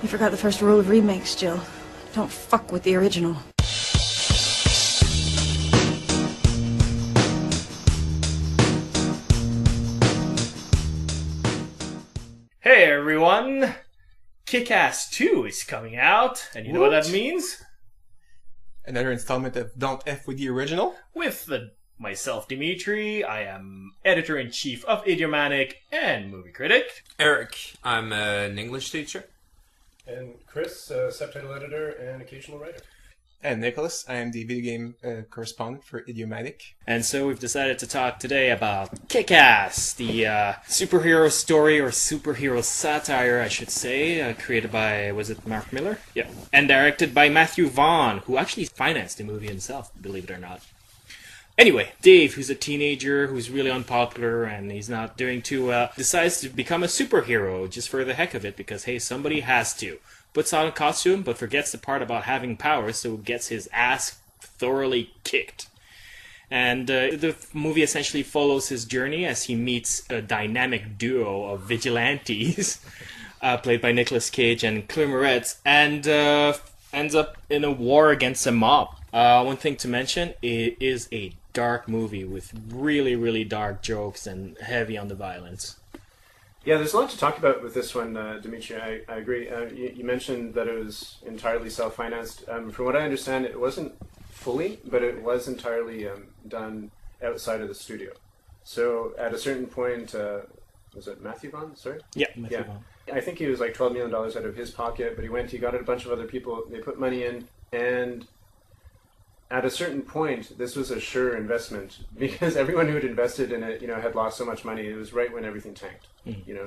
You forgot the first rule of remakes, Jill. Don't fuck with the original. Hey everyone! Kick-Ass 2 is coming out, and you know what that means? Another installment of Don't F with the Original? With myself, Dimitri, I am editor-in-chief of Idiomatic and movie critic. Eric, I'm an English teacher. And Chris, subtitle editor and occasional writer. And Nicholas, I am the video game correspondent for Idiomatic. And so we've decided to talk today about Kick-Ass, the superhero story, or superhero satire, I should say, created by, was it Mark Miller? Yeah. And directed by Matthew Vaughns, who actually financed the movie himself, believe it or not. Anyway, Dave, who's a teenager, who's really unpopular, and he's not doing too well, decides to become a superhero just for the heck of it, because, hey, somebody has to. Puts on a costume, but forgets the part about having powers, so gets his ass thoroughly kicked. And the movie essentially follows his journey as he meets a dynamic duo of vigilantes, played by Nicolas Cage and Chloë Moretz, and ends up in a war against a mob. One thing to mention, it is a dark movie with really, really dark jokes and heavy on the violence. Yeah, there's a lot to talk about with this one, Dimitri. I agree. You mentioned that it was entirely self-financed. From what I understand, it wasn't fully, but it was entirely done outside of the studio. So at a certain point, was it Matthew Vaughns? Sorry? Yeah, Matthew Vaughns. I think he was like $12 million out of his pocket, but he got a bunch of other people, they put money in, and at a certain point, this was a sure investment because everyone who had invested in it, had lost so much money. It was right when everything tanked,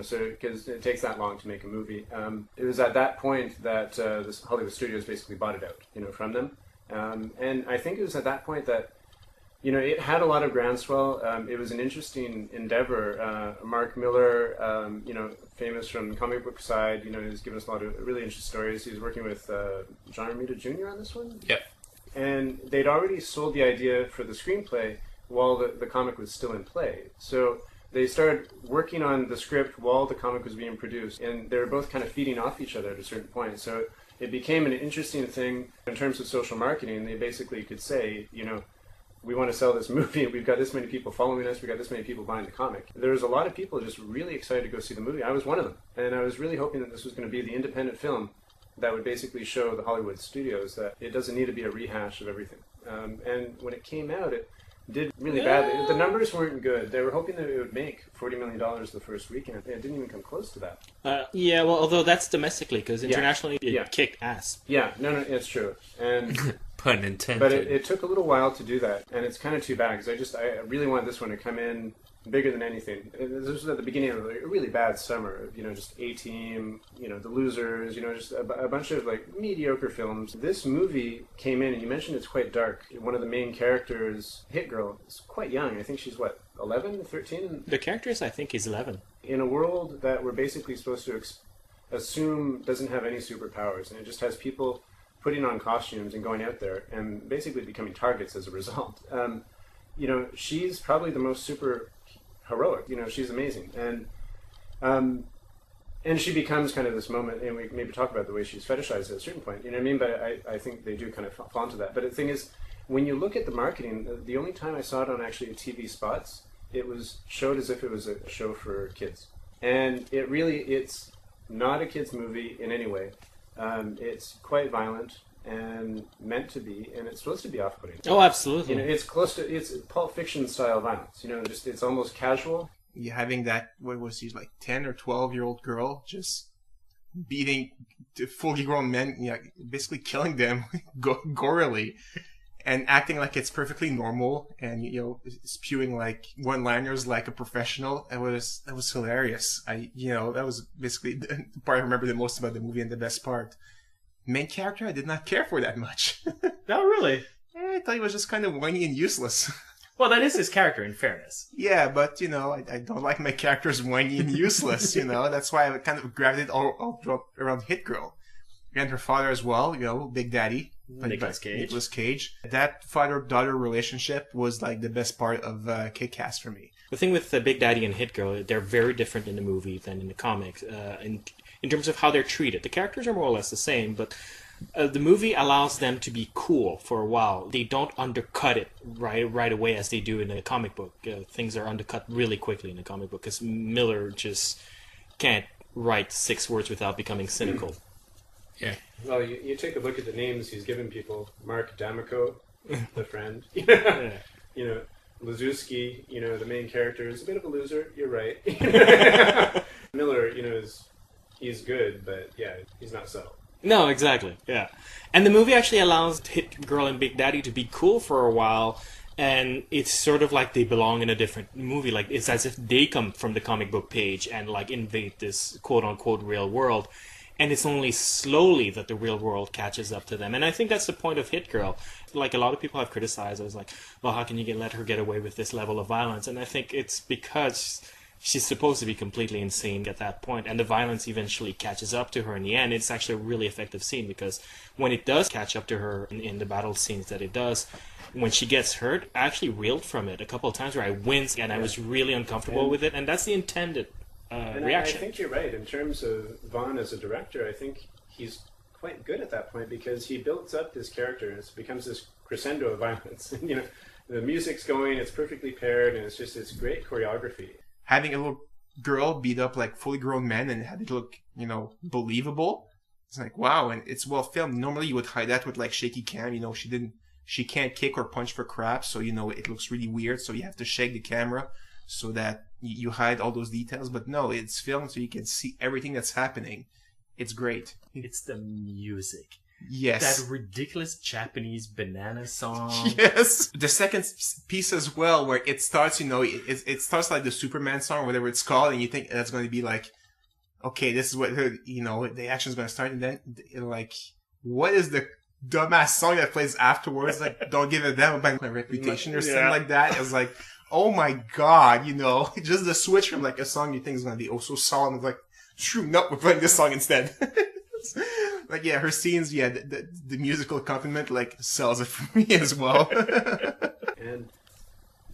so because it takes that long to make a movie. It was at that point that this Hollywood Studios basically bought it out, from them. And I think it was at that point that, it had a lot of groundswell. It was an interesting endeavor. Mark Miller, famous from the comic book side, he's given us a lot of really interesting stories. He was working with John Romita Jr. on this one. Yep. And they'd already sold the idea for the screenplay while the comic was still in play. So they started working on the script while the comic was being produced. And they were both kind of feeding off each other at a certain point. So it became an interesting thing in terms of social marketing. They basically could say, we want to sell this movie. We've got this many people following us. We've got this many people buying the comic. There was a lot of people just really excited to go see the movie. I was one of them. And I was really hoping that this was going to be the independent film that would basically show the Hollywood studios that it doesn't need to be a rehash of everything. And when it came out, it did really badly. The numbers weren't good. They were hoping that it would make $40 million the first weekend. It didn't even come close to that. Yeah, well, although that's domestically, because internationally it kicked ass. Yeah, no, it's true. And pun intended. But it took a little while to do that, and it's kind of too bad, because I really want this one to come in bigger than anything. This was at the beginning of a really bad summer, just A-Team, The Losers, just a bunch of mediocre films. This movie came in, and you mentioned it's quite dark. One of the main characters, Hit Girl, is quite young. I think she's 11, 13? The character I think is 11. In a world that we're basically supposed to assume doesn't have any superpowers, and it just has people putting on costumes and going out there and basically becoming targets as a result. She's probably the most super heroic. She's amazing, and she becomes kind of this moment, and we maybe talk about the way she's fetishized at a certain point. You know what I mean? But I think they do kind of fall into that. But the thing is, when you look at the marketing, the only time I saw it on actually TV spots, it was showed as if it was a show for kids, and it's not a kids movie in any way. It's quite violent and meant to be, and it's supposed to be off-putting. Oh, absolutely. It's close to it's Pulp Fiction style violence. Just it's almost casual. You having that 10 or 12-year-old girl just beating fully grown men, basically killing them gorily, and acting like it's perfectly normal, and spewing one-liners like a professional. That was hilarious. That was basically the part I remember the most about the movie, and the best part. Main character I did not care for that much. No, really? I thought he was just kind of whiny and useless. Well, that is his character, in fairness. Yeah, but, I don't like my characters whiny and useless, That's why I kind of gravitated all around Hit Girl. And her father as well, Big Daddy. Nicolas Cage. That father-daughter relationship was, the best part of Kick-Ass for me. The thing with Big Daddy and Hit Girl, they're very different in the movie than in the comics. in terms of how they're treated. The characters are more or less the same, but the movie allows them to be cool for a while. They don't undercut it right away as they do in a comic book. Things are undercut really quickly in a comic book because Miller just can't write 6 words without becoming cynical. Yeah. Well, you take a look at the names he's given people. Mark D'Amico, the friend. Yeah. You know, Lazuski, you know, the main character is a bit of a loser. You're right. Miller, you know, he's good, but yeah, he's not subtle. No, exactly. Yeah. And the movie actually allows Hit Girl and Big Daddy to be cool for a while, and it's sort of like they belong in a different movie. Like, it's as if they come from the comic book page and, like, invade this quote-unquote real world. And it's only slowly that the real world catches up to them. And I think that's the point of Hit Girl. Like, a lot of people have criticized it. It's like, well, how can you let her get away with this level of violence? And I think it's because she's supposed to be completely insane at that point, and the violence eventually catches up to her in the end. It's actually a really effective scene, because when it does catch up to her in the battle scenes that it does, when she gets hurt, I actually reeled from it a couple of times where I winced, and I was really uncomfortable with it, and that's the intended reaction. I think you're right. In terms of Vaughn as a director, I think he's quite good at that point, because he builds up this character, and it becomes this crescendo of violence. You know, the music's going, it's perfectly paired, and it's just this great choreography. Having a little girl beat up like fully grown men and have it look, you know, believable. It's like, wow, and it's well filmed. Normally you would hide that with like shaky cam, you know, she can't kick or punch for crap, so you know it looks really weird, so you have to shake the camera so that you hide all those details. But no, it's filmed so you can see everything that's happening. It's great. It's the music. Yes. That ridiculous Japanese banana song. Yes. The second piece as well, where it starts, you know, it starts like the Superman song, or whatever it's called, and you think that's going to be like, okay, this is what, you know, the action's going to start, and then, like, what is the dumbass song that plays afterwards? Like, don't give a damn about my reputation or something like that. It was like, oh my god, you know, just the switch from like a song you think is going to be oh so solemn, it's like, true, nope, we're playing this song instead. Like, yeah, her scenes, yeah, the musical accompaniment, like, sells it for me as well. And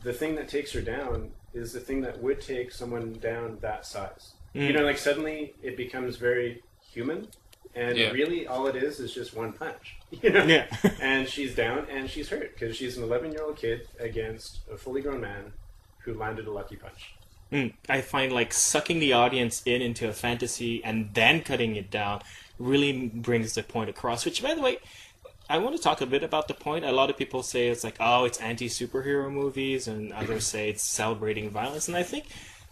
the thing that takes her down is the thing that would take someone down that size. You know, like, suddenly it becomes very human, and really all it is just one punch. You know? Yeah. And she's down, and she's hurt, because she's an 11-year-old kid against a fully grown man who landed a lucky punch. I find, like, sucking the audience into a fantasy and then cutting it down really brings the point across, which, by the way, I want to talk a bit about the point. A lot of people say it's like, oh, it's anti-superhero movies, and others say it's celebrating violence. And I think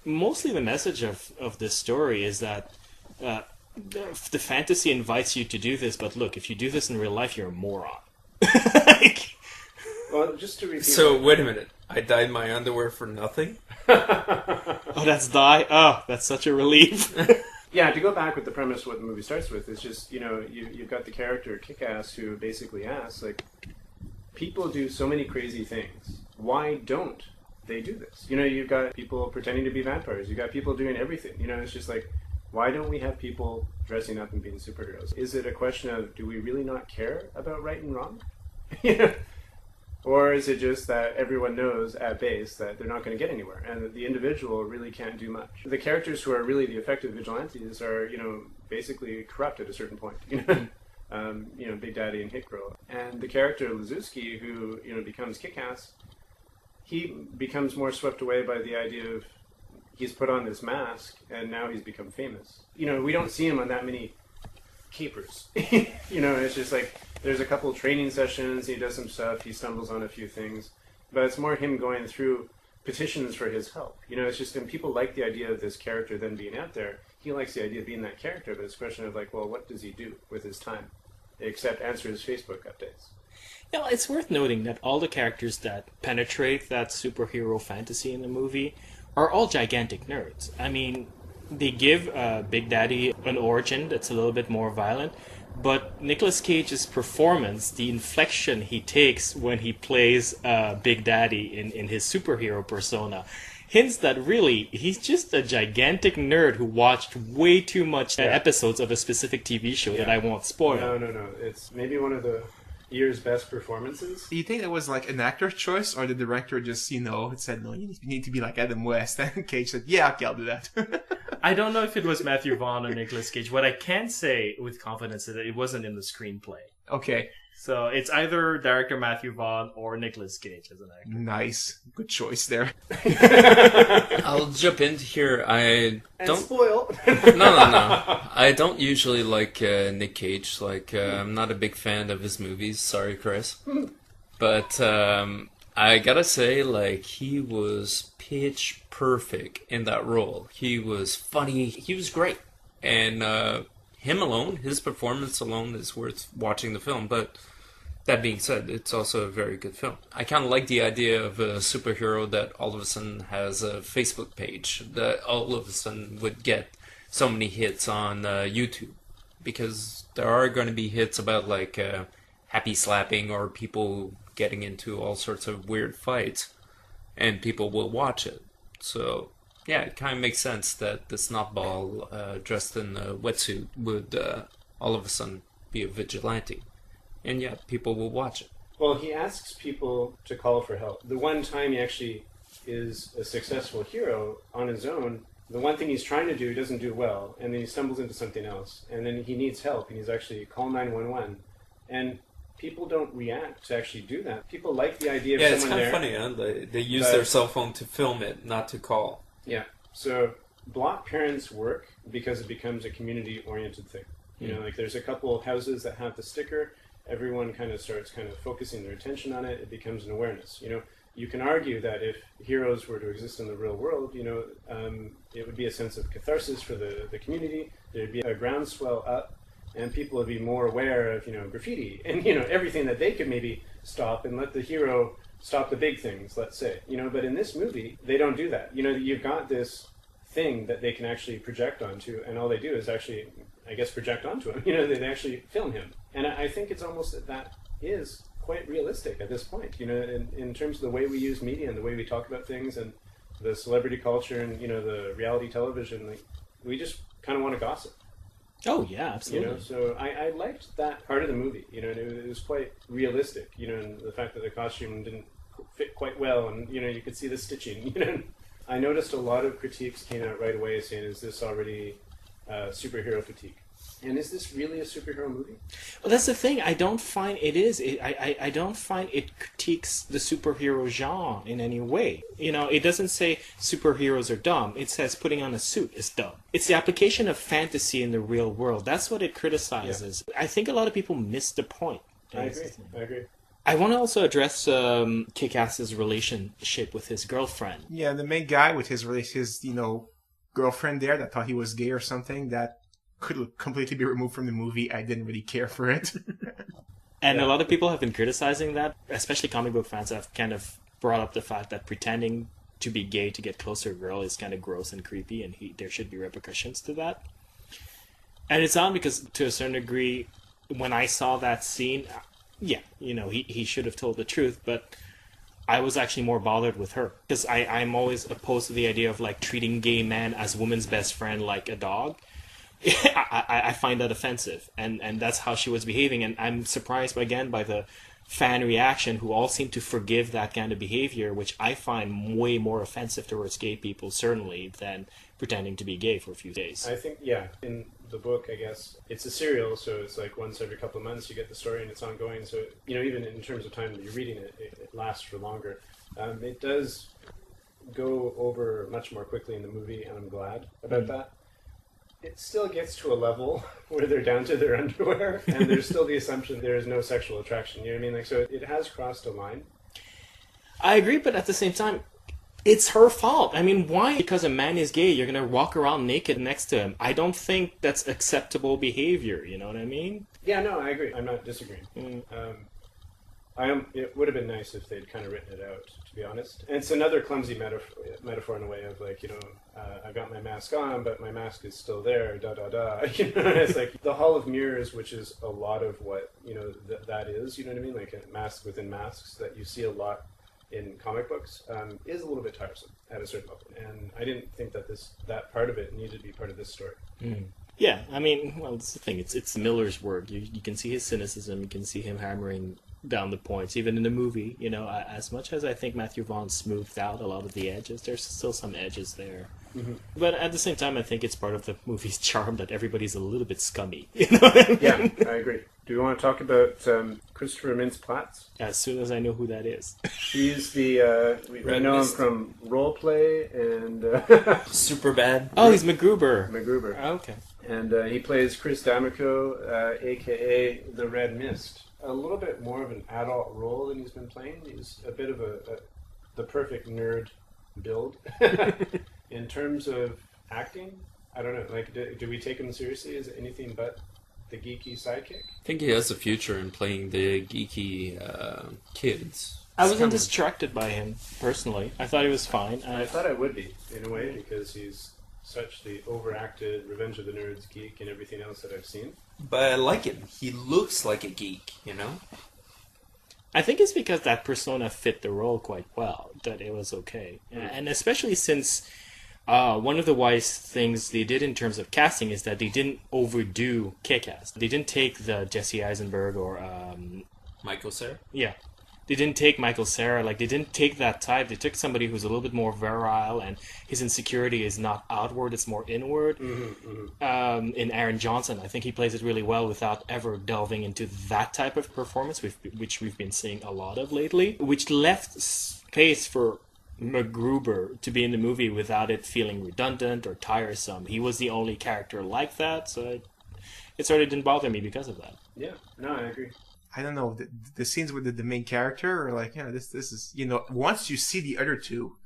mostly the message of this story is that the fantasy invites you to do this, but look, if you do this in real life, you're a moron. Well, just to repeat... So, wait a minute. I dyed my underwear for nothing? Oh, that's dye? Oh, that's such a relief. Yeah, to go back with the premise of what the movie starts with, is just, you know, you've got the character Kick-Ass who basically asks, like, people do so many crazy things. Why don't they do this? You know, you've got people pretending to be vampires. You've got people doing everything. You know, it's just like, why don't we have people dressing up and being superheroes? Is it a question of, do we really not care about right and wrong? You know? Or is it just that everyone knows at base that they're not going to get anywhere, and that the individual really can't do much? The characters who are really the effective vigilantes are, you know, basically corrupt at a certain point. You know, Big Daddy and Hit Girl. And the character Lazuski, who, you know, becomes Kick-Ass, he becomes more swept away by the idea of he's put on this mask, and now he's become famous. You know, we don't see him on that many capers. You know, it's just like, there's a couple training sessions, he does some stuff, he stumbles on a few things, but it's more him going through petitions for his help. You know, it's just, and people like the idea of this character then being out there. He likes the idea of being that character, but it's a question of like, well, what does he do with his time? Except answer his Facebook updates. Yeah, well, it's worth noting that all the characters that penetrate that superhero fantasy in the movie are all gigantic nerds. I mean, they give Big Daddy an origin that's a little bit more violent, but Nicolas Cage's performance, the inflection he takes when he plays Big Daddy in his superhero persona, hints that really he's just a gigantic nerd who watched way too much episodes of a specific TV show that I won't spoil. No. It's maybe one of the year's best performances. Do you think it was like an actor's choice, or the director just, said, no, you need to be like Adam West? And Cage said, yeah, okay, I'll do that. I don't know if it was Matthew Vaughn or Nicolas Cage. What I can say with confidence is that it wasn't in the screenplay. Okay. So it's either director Matthew Vaughn or Nicolas Cage as an actor. Nice. Good choice there. I'll jump in here. I don't spoil. No. I don't usually like Nick Cage. I'm not a big fan of his movies. Sorry, Chris. But I gotta say, he was pitch perfect in that role. He was funny. He was great. And him alone, his performance alone is worth watching the film. But that being said, it's also a very good film. I kind of like the idea of a superhero that all of a sudden has a Facebook page, that all of a sudden would get so many hits on YouTube. Because there are going to be hits about happy slapping or people getting into all sorts of weird fights, and people will watch it. So yeah, it kind of makes sense that the snotball dressed in a wetsuit would all of a sudden be a vigilante. And yeah, people will watch it. Well, he asks people to call for help. The one time he actually is a successful hero on his own, the one thing he's trying to do, he doesn't do well, and then he stumbles into something else, and then he needs help, and he's actually, call 911. And people don't react to actually do that. People like the idea of someone there. Yeah, it's kind of funny, huh? They use their cell phone to film it, not to call. Yeah. So block parents work because it becomes a community-oriented thing. There's a couple of houses that have the sticker. Everyone kind of starts focusing their attention on it. It becomes an awareness. You can argue that if heroes were to exist in the real world, it would be a sense of catharsis for the community. There'd be a groundswell up, and people would be more aware of, graffiti and, everything that they could maybe stop and let the hero stop the big things, let's say. But in this movie, they don't do that. You've got this thing that they can actually project onto, and all they do is actually, I guess, project onto him. They actually film him. And I think it's almost that is quite realistic at this point, in terms of the way we use media and the way we talk about things and the celebrity culture and, the reality television. We just kind of want to gossip. Oh, yeah, absolutely. So I liked that part of the movie, it was quite realistic, and the fact that the costume didn't fit quite well, and, you could see the stitching, I noticed a lot of critiques came out right away saying, is this already superhero fatigue? And is this really a superhero movie? Well, that's the thing. I don't find it is. I don't find it critiques the superhero genre in any way. It doesn't say superheroes are dumb. It says putting on a suit is dumb. It's the application of fantasy in the real world. That's what it criticizes. Yeah. I think a lot of people miss the point. I agree. I want to also address Kick-Ass's relationship with his girlfriend. Yeah, the main guy with his girlfriend there that thought he was gay or something, that could completely be removed from the movie. I didn't really care for it. And a lot of people have been criticizing that, especially comic book fans have kind of brought up the fact that pretending to be gay to get closer to a girl is kind of gross and creepy, and there should be repercussions to that. And it's odd because, to a certain degree, when I saw that scene, yeah, he should have told the truth, but I was actually more bothered with her. Because I'm always opposed to the idea of, treating gay men as woman's best friend like a dog. I find that offensive, and that's how she was behaving, and I'm surprised again by the fan reaction who all seem to forgive that kind of behavior, which I find way more offensive towards gay people, certainly, than pretending to be gay for a few days. I think, yeah, in the book, I guess, it's a serial, so it's once every couple of months you get the story and it's ongoing, so, even in terms of time that you're reading it, it lasts for longer. It does go over much more quickly in the movie, and I'm glad about that. It still gets to a level where they're down to their underwear, and there's still the assumption there is no sexual attraction. You know what I mean? So it has crossed a line. I agree, but at the same time, it's her fault. I mean, why? Because a man is gay, you're going to walk around naked next to him. I don't think that's acceptable behavior. You know what I mean? Yeah, no, I agree. I'm not disagreeing. It would have been nice if they'd kind of written it out, to be honest. And it's another clumsy metaphor in a way of I've got my mask on, but my mask is still there, It's the Hall of Mirrors, which is a lot of what, that is, you know what I mean? Like a mask within masks that you see a lot in comic books, is a little bit tiresome at a certain level. And I didn't think that that part of it needed to be part of this story. Yeah, I mean, well, it's the thing. It's Miller's work. You can see his cynicism. You can see him hammering down the points, even in the movie. You know, as much as I think Matthew Vaughn smoothed out a lot of the edges, there's still some edges there. Mm-hmm. But at the same time, I think it's part of the movie's charm that everybody's a little bit scummy. You know what I mean? Yeah, I agree. Do you want to talk about Christopher Mintz-Plasse? As soon as I know who that is. He's the we know him Mist. from Roleplay and Super bad. Oh, he's MacGruber. MacGruber. Oh, okay. And he plays Chris D'Amico, a.k.a. the Red Mist. A little bit more of an adult role than he's been playing. He's a bit of the perfect nerd build. In terms of acting, I don't know. Like, do we take him seriously as anything but the geeky sidekick? I think he has a future in playing the geeky kids. I wasn't distracted by him, personally. I thought he was fine. I thought I would be, in a way, because he's such the overacted Revenge of the Nerds geek and everything else that I've seen. But I like him. He looks like a geek, you know? I think it's because that persona fit the role quite well, that it was okay. And especially since one of the wise things they did in terms of casting is that they didn't overdo Kick-Ass. They didn't take the Jesse Eisenberg or... Michael Cera? Yeah. They didn't take Michael Cera. Like, they didn't take that type. They took somebody who's a little bit more virile, and his insecurity is not outward, it's more inward. In Aaron Johnson, I think he plays it really well without ever delving into that type of performance, which we've been seeing a lot of lately, which left space for MacGruber to be in the movie without it feeling redundant or tiresome. He was the only character like that, so it sort of didn't bother me because of that. Yeah, no, I agree. I don't know, the scenes with the main character are like, yeah, this is, you know, once you see the other two,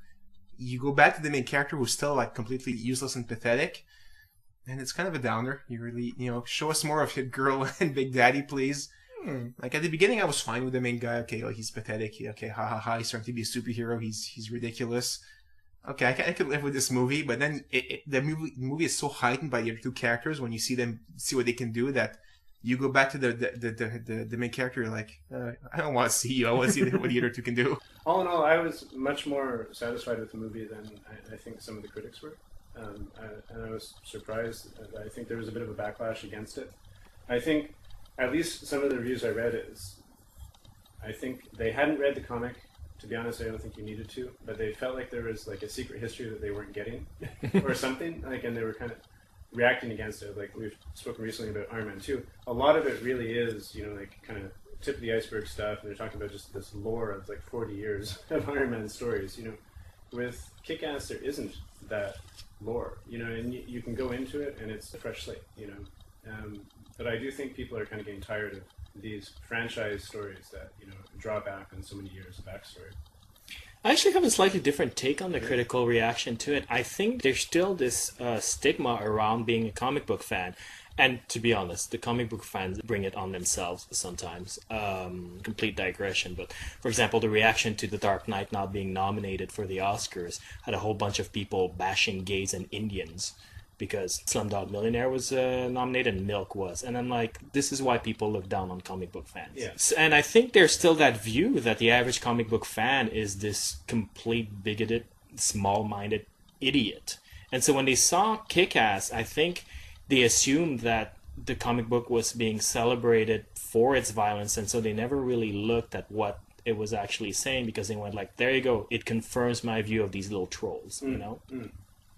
you go back to the main character who's still like completely useless and pathetic, and it's kind of a downer. You really, you know, show us more of Hit Girl and Big Daddy, please. Like at the beginning, I was fine with the main guy. Okay, well, he's pathetic. Okay, ha ha ha. He's starting to be a superhero. He's ridiculous. Okay, I could live with this movie, but then the movie is so heightened by the other two characters when you see what they can do that. You go back to the main character, you're like, I don't want to see you. I want to see what the other two can do. All in all, I was much more satisfied with the movie than I think some of the critics were. And I was surprised. I think there was a bit of a backlash against it. I think, at least some of the reviews I read, I think they hadn't read the comic. To be honest, I don't think you needed to. But they felt like there was like a secret history that they weren't getting or something. Like, and they were kind of reacting against it. Like we've spoken recently about Iron Man 2. A lot of it really is, you know, like kind of tip of the iceberg stuff, and they're talking about just this lore of like 40 years of Iron Man stories. You know, with Kick-Ass there isn't that lore, you know, and you can go into it and it's a fresh slate, you know. But I do think people are kind of getting tired of these franchise stories that, you know, draw back on so many years of backstory. I actually have a slightly different take on the critical reaction to it. I think there's still this stigma around being a comic book fan. And to be honest, the comic book fans bring it on themselves sometimes. Complete digression. But for example, the reaction to The Dark Knight not being nominated for the Oscars had a whole bunch of people bashing gays and Indians because Slumdog Millionaire was nominated and Milk was. And I'm like, this is why people look down on comic book fans. Yeah. And I think there's still that view that the average comic book fan is this complete bigoted, small-minded idiot. And so when they saw Kick-Ass, I think they assumed that the comic book was being celebrated for its violence, and so they never really looked at what it was actually saying because they went like, there you go, it confirms my view of these little trolls, you know?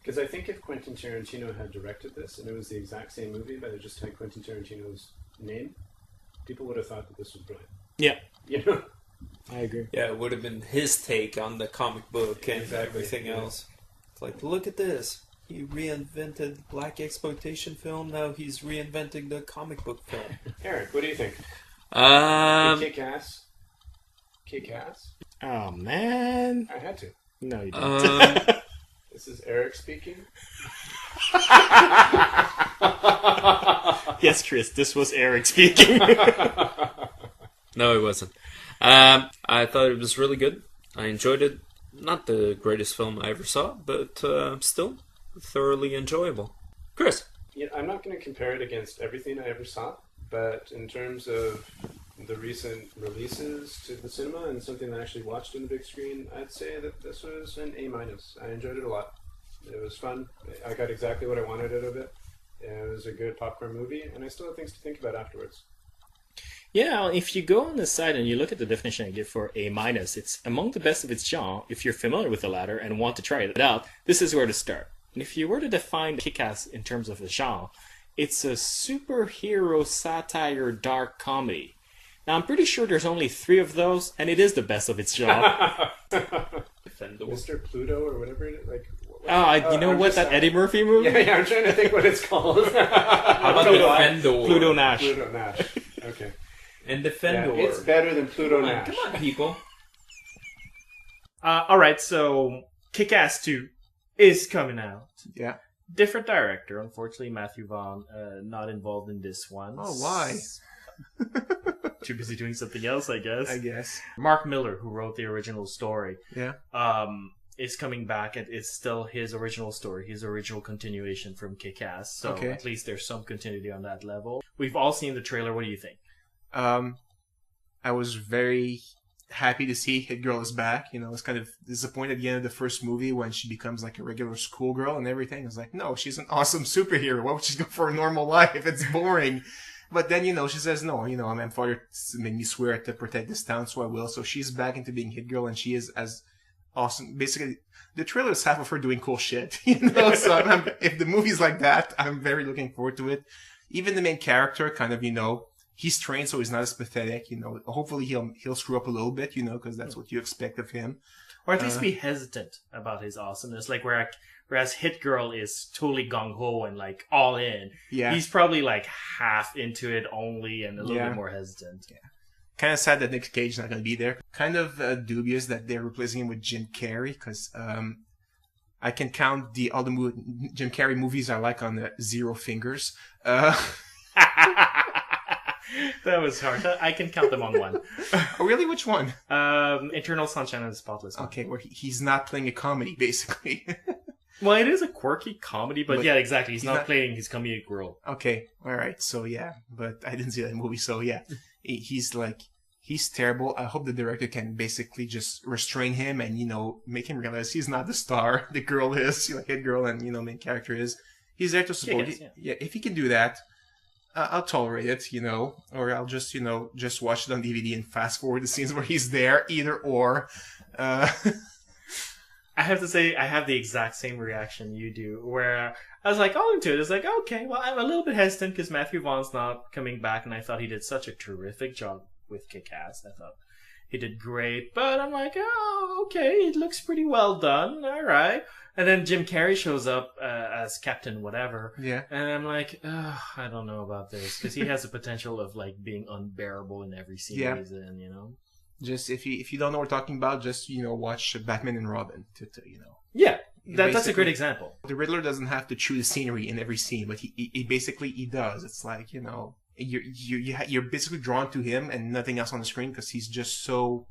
Because I think if Quentin Tarantino had directed this, and it was the exact same movie, but it just had Quentin Tarantino's name, people would have thought that this was brilliant. Yeah. You know? I agree. Yeah, it would have been his take on the comic book and everything else. It's like, look at this. He reinvented black exploitation film. Now he's reinventing the comic book film. Eric, what do you think? Kick-Ass? Kick-Ass? Oh, man. I had to. No, you didn't. This is Eric speaking. Yes, Chris, this was Eric speaking. No, it wasn't. I thought it was really good. I enjoyed it. Not the greatest film I ever saw, but still thoroughly enjoyable. Chris? Yeah, I'm not going to compare it against everything I ever saw, but in terms of the recent releases to the cinema and something that I actually watched on the big screen, I'd say that this was an A-. I enjoyed it a lot. It was fun. I got exactly what I wanted out of it. It was a good popcorn movie, and I still have things to think about afterwards. Yeah, if you go on the site and you look at the definition I give for A-, it's among the best of its genre. If you're familiar with the latter and want to try it out, this is where to start. And if you were to define Kick-Ass in terms of the genre, it's a superhero satire dark comedy. Now, I'm pretty sure there's only 3 of those, and it is the best of its genre. Mr. Pluto or whatever it is. Like, you know what? That Eddie Murphy movie? Yeah, I'm trying to think what it's called. How about Defendor? Pluto Nash. Pluto Nash. Okay. And Defendor. Yeah, it's better than Pluto Nash. Come on, people. Alright, so Kick-Ass 2 is coming out. Yeah. Different director, unfortunately, Matthew Vaughn, not involved in this one. Oh, why? Too busy doing something else, I guess. I guess. Mark Miller, who wrote the original story, Yeah. is coming back, and it's still his original story, his original continuation from Kick-Ass. So Okay. at least there's some continuity on that level. We've all seen the trailer. What do you think? I was very happy to see Hit Girl is back. You know, I was kind of disappointed at the end of the first movie when she becomes like a regular schoolgirl and everything. I was like, no, she's an awesome superhero. Why would she go for a normal life? It's boring. But then, you know, she says, no, you know, my father made me swear to protect this town, so I will. So she's back into being Hit Girl, and she is as awesome. Basically, the trailer is half of her doing cool shit, you know? So if the movie's like that, I'm very looking forward to it. Even the main character, kind of, you know, he's trained, so he's not as pathetic, you know. Hopefully he'll screw up a little bit, you know, because that's what you expect of him. Or at least be hesitant about his awesomeness. Like, whereas Hit Girl is totally gung-ho and, like, all in. Yeah. He's probably, like, half into it only and a little bit more hesitant. Yeah. Kind of sad that Nicolas Cage is not going to be there. Kind of dubious that they're replacing him with Jim Carrey, because I can count all the Jim Carrey movies I like on 0 fingers. That was hard. I can count them on one. Oh, really? Which one? Eternal Sunshine of the Spotless Mind. Okay, where he's not playing a comedy, basically. Well, it is a quirky comedy, but yeah, exactly. He's not not playing his comedic role. Okay, alright, so yeah. But I didn't see that movie, so yeah. He's terrible. I hope the director can basically just restrain him and, you know, make him realize he's not the star. The girl is, you know, Hit Girl and, you know, main character is. He's there to support. Yeah, if he can do that, I'll tolerate it, you know, or I'll just, you know, just watch it on DVD and fast forward the scenes where he's there, either or. I have to say, I have the exact same reaction you do, where I was like, all into it. It's like, okay, well, I'm a little bit hesitant because Matthew Vaughn's not coming back, and I thought he did such a terrific job with Kick-Ass. I thought he did great, but I'm like, oh, okay, it looks pretty well done, all right. And then Jim Carrey shows up as Captain Whatever. Yeah. And I'm like, I don't know about this. Because he has the potential of, like, being unbearable in every scene he's in, you know? Just, if you don't know what we're talking about, just, you know, watch Batman and Robin to you know. Yeah. That's a great example. The Riddler doesn't have to chew the scenery in every scene, but he basically does. It's like, you know, you're basically drawn to him and nothing else on the screen because he's just so...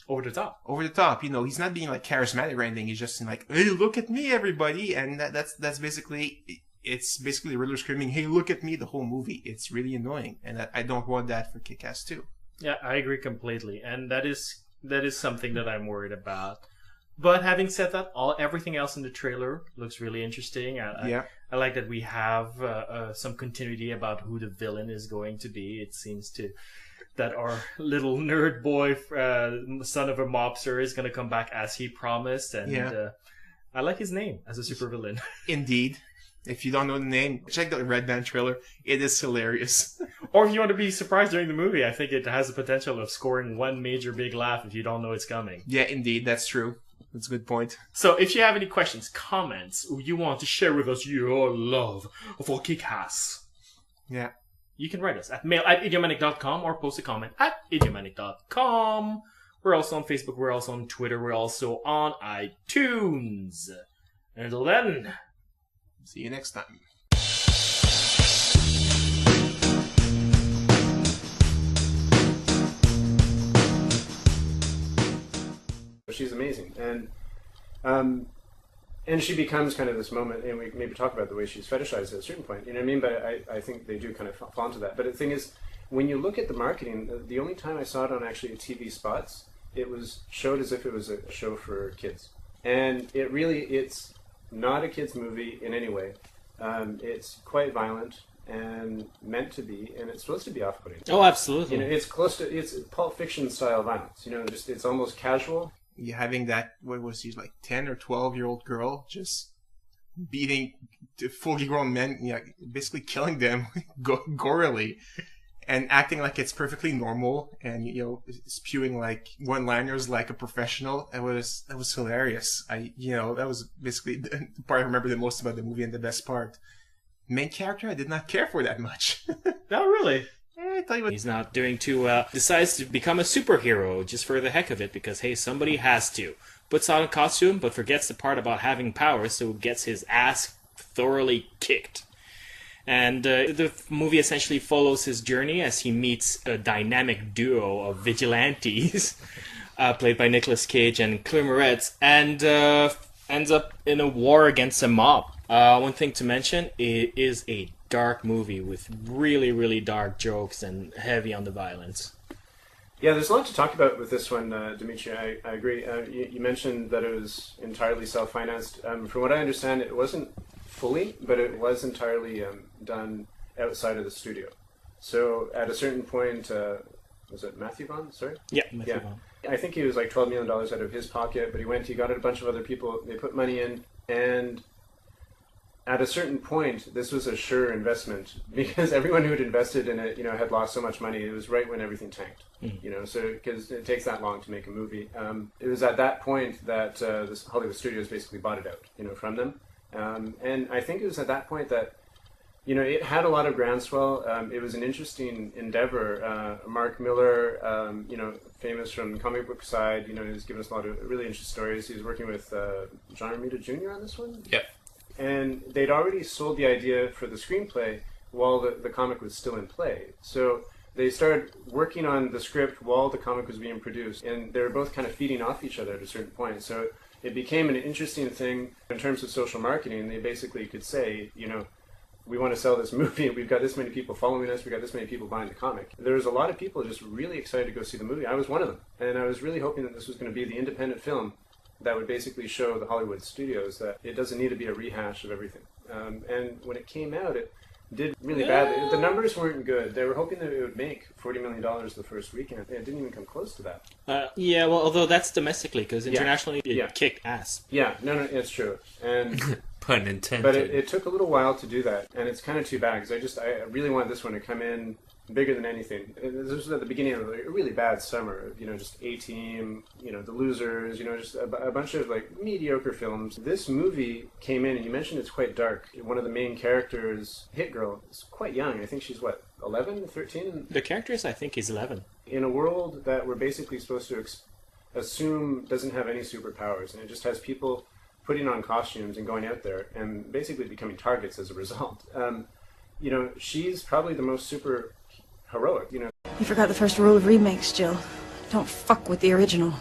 Over the top, you know. He's not being like charismatic or anything. He's just like, "Hey, look at me, everybody!" And that's basically the Riddler screaming, "Hey, look at me!" the whole movie. It's really annoying, and I don't want that for Kick-Ass 2. Yeah, I agree completely, and that is something that I'm worried about. But having said that, everything else in the trailer looks really interesting. I like that we have some continuity about who the villain is going to be. It seems that our little nerd boy, son of a mobster, is going to come back as he promised. And I like his name as a supervillain. Indeed. If you don't know the name, check the Red Band trailer. It is hilarious. Or if you want to be surprised during the movie, I think it has the potential of scoring one major big laugh if you don't know it's coming. Yeah, indeed. That's true. That's a good point. So if you have any questions, comments, or you want to share with us your love for Kick-Ass, yeah, you can write us at mail@idiomanic.com or post a comment at idiomanic.com. We're also on Facebook, we're also on Twitter, we're also on iTunes. Until then, see you next time. She's amazing, and she becomes kind of this moment, and we maybe talk about the way she's fetishized at a certain point, you know what I mean? But I think they do kind of fall into that. But the thing is, when you look at the marketing, the only time I saw it on actually TV spots, it was showed as if it was a show for kids. And it's not a kids movie in any way. It's quite violent and meant to be, and it's supposed to be off-putting. Oh, absolutely. It's close to it's Pulp Fiction style violence. Just it's almost casual. You having that, what was he, like 10 or 12-year-old girl just beating fully grown men, basically killing them gorily, and acting like it's perfectly normal, and spewing like one-liners like a professional. That was hilarious. That was basically the part I remember the most about the movie, and the best part. Main character, I did not care for that much. No, really. I tell you what, He's not doing too well. Decides to become a superhero just for the heck of it because, hey, somebody has to. Puts on a costume, but forgets the part about having powers, so gets his ass thoroughly kicked. And the movie essentially follows his journey as he meets a dynamic duo of vigilantes, played by Nicolas Cage and Chloë, and ends up in a war against a mob. One thing to mention, it is a dark movie with really, really dark jokes and heavy on the violence. Yeah, there's a lot to talk about with this one, Dimitri. I agree. You mentioned that it was entirely self-financed. From what I understand, it wasn't fully, but it was entirely done outside of the studio. So at a certain point, was it Matthew Vauhns? Sorry? Yeah, Matthew Vauhns. I think he was like $12 million out of his pocket, but he got a bunch of other people, they put money in, and at a certain point, this was a sure investment because everyone who had invested in it, had lost so much money. It was right when everything tanked, so because it takes that long to make a movie. It was at that point that this Hollywood Studios basically bought it out, from them. And I think it was at that point that, it had a lot of groundswell. It was an interesting endeavor. Mark Miller, famous from the comic book side, he's given us a lot of really interesting stories. He was working with John Romita Jr. on this one. Yeah. And they'd already sold the idea for the screenplay while the comic was still in play. So they started working on the script while the comic was being produced, and they were both kind of feeding off each other at a certain point. So it became an interesting thing in terms of social marketing. They basically could say, we want to sell this movie, we've got this many people following us, we've got this many people buying the comic. There was a lot of people just really excited to go see the movie. I was one of them. And I was really hoping that this was going to be the independent film that would basically show the Hollywood studios that it doesn't need to be a rehash of everything. And when it came out, it did really badly. The numbers weren't good. They were hoping that it would make $40 million the first weekend. It didn't even come close to that. Yeah, well, although that's domestically, because internationally it kicked ass. Yeah, no, it's true. And pun intended. But it took a little while to do that, and it's kind of too bad because I really want this one to come in bigger than anything. This was at the beginning of a really bad summer. Just A-Team, The Losers, just a bunch of like mediocre films. This movie came in, and you mentioned it's quite dark. One of the main characters, Hit Girl, is quite young. I think she's 11, 13? The character I think is 11. In a world that we're basically supposed to assume doesn't have any superpowers, and it just has people putting on costumes and going out there and basically becoming targets as a result. She's probably the most super heroic, You forgot the first rule of remakes, Jill. Don't fuck with the original.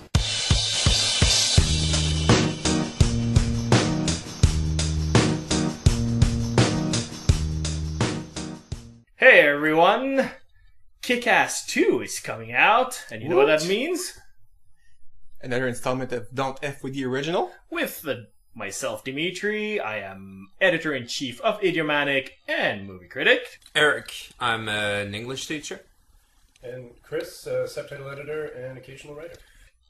Hey everyone! Kick-Ass 2 is coming out, and you know what that means? Another installment of Don't F with the Original. With myself, Dimitri, I am editor-in-chief of Idiomatic and movie critic. Eric, I'm an English teacher. And Chris, subtitle editor and occasional writer.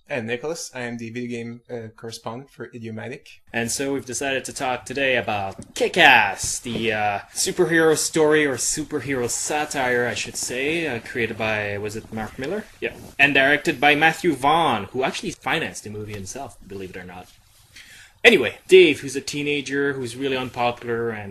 And Nicholas, I am the video game correspondent for Idiomatic. And so we've decided to talk today about Kick-Ass, the superhero story or superhero satire, I should say, created by, was it Mark Miller? Yeah. And directed by Matthew Vaughns, who actually financed the movie himself, believe it or not. Anyway, Dave, who's a teenager, who's really unpopular, and